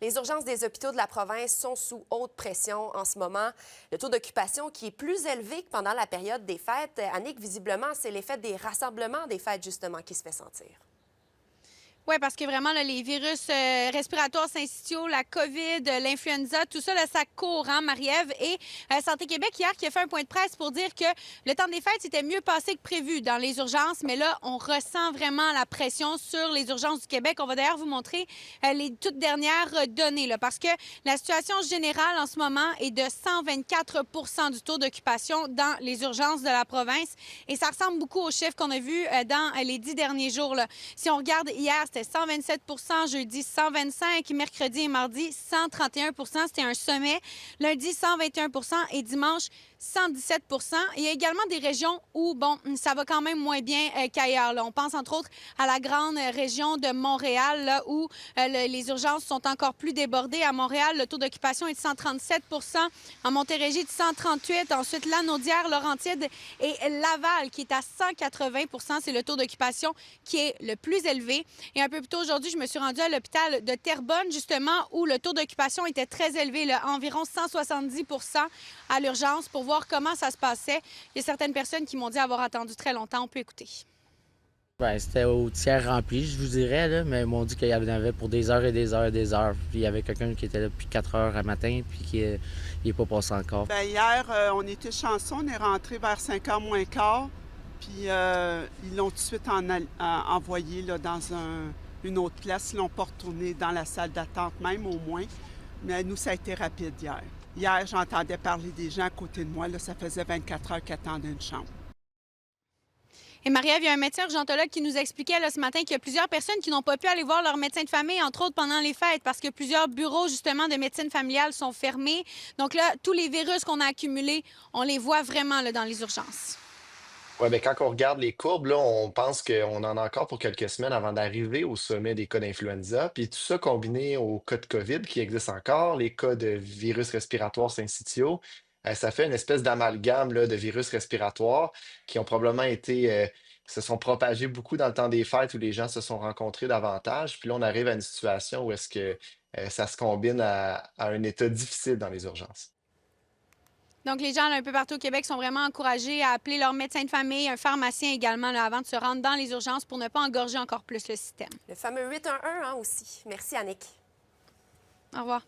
Les urgences des hôpitaux de la province sont sous haute pression en ce moment. Le taux d'occupation qui est plus élevé que pendant la période des fêtes. Annick, visiblement, c'est l'effet des rassemblements des fêtes, justement, qui se fait sentir. Oui, parce que vraiment, là, les virus respiratoires syncytiaux, la COVID, l'influenza, tout ça, là, ça court, hein, Marie-Ève? Et Santé Québec, hier, qui a fait un point de presse pour dire que le temps des fêtes, c'était mieux passé que prévu dans les urgences. Mais là, on ressent vraiment la pression sur les urgences du Québec. On va d'ailleurs vous montrer les toutes dernières données, là, parce que la situation générale en ce moment est de 124 du taux d'occupation dans les urgences de la province. Et ça ressemble beaucoup aux chiffres qu'on a vus dans les 10 derniers jours, là. Si on regarde hier, c'était 127 jeudi 125 mercredi et mardi 131 c'était un sommet. Lundi, 121 et dimanche, 117 Il y a également des régions où, bon, ça va quand même moins bien qu'ailleurs, là. On pense entre autres à la grande région de Montréal, là, où les urgences sont encore plus débordées. À Montréal, le taux d'occupation est de 137 en Montérégie de 138 ensuite Lanaudière, Laurentide et Laval qui est à 180 c'est le taux d'occupation qui est le plus élevé. Et un peu plus tôt aujourd'hui, je me suis rendue à l'hôpital de Terrebonne, justement, où le taux d'occupation était très élevé, là, environ 170 à l'urgence, pour voir comment ça se passait. Il y a certaines personnes qui m'ont dit avoir attendu très longtemps. On peut écouter. Ben, c'était au tiers rempli, je vous dirais, là, mais ils m'ont dit qu'il y en avait pour des heures et des heures et des heures. Puis il y avait quelqu'un qui était là depuis 4 heures à matin, puis qui n'est pas passé encore. Bien, hier, on était chanceux, on est rentré vers 5 h moins quart, puis ils l'ont tout de suite envoyé là, dans une autre place. Ils l'ont pas retourné dans la salle d'attente même, au moins. Mais nous, ça a été rapide hier. Hier, j'entendais parler des gens à côté de moi. Là, ça faisait 24 heures qu'ils attendaient une chambre. Et Marie-Ève, il y a un médecin urgentologue qui nous expliquait là, ce matin qu'il y a plusieurs personnes qui n'ont pas pu aller voir leur médecin de famille, entre autres pendant les fêtes, parce que plusieurs bureaux, justement, de médecine familiale sont fermés. Donc là, tous les virus qu'on a accumulés, on les voit vraiment là, dans les urgences. Oui, bien, quand on regarde les courbes, là, on pense qu'on en a encore pour quelques semaines avant d'arriver au sommet des cas d'influenza. Puis tout ça combiné aux cas de COVID qui existent encore, les cas de virus respiratoires syncytiaux, ça fait une espèce d'amalgame là, de virus respiratoires qui ont probablement se sont propagés beaucoup dans le temps des fêtes où les gens se sont rencontrés davantage. Puis là, on arrive à une situation où est-ce que ça se combine à un état difficile dans les urgences. Donc, les gens là, un peu partout au Québec sont vraiment encouragés à appeler leur médecin de famille, un pharmacien également, là, avant de se rendre dans les urgences pour ne pas engorger encore plus le système. Le fameux 811 hein, aussi. Merci, Annick. Au revoir.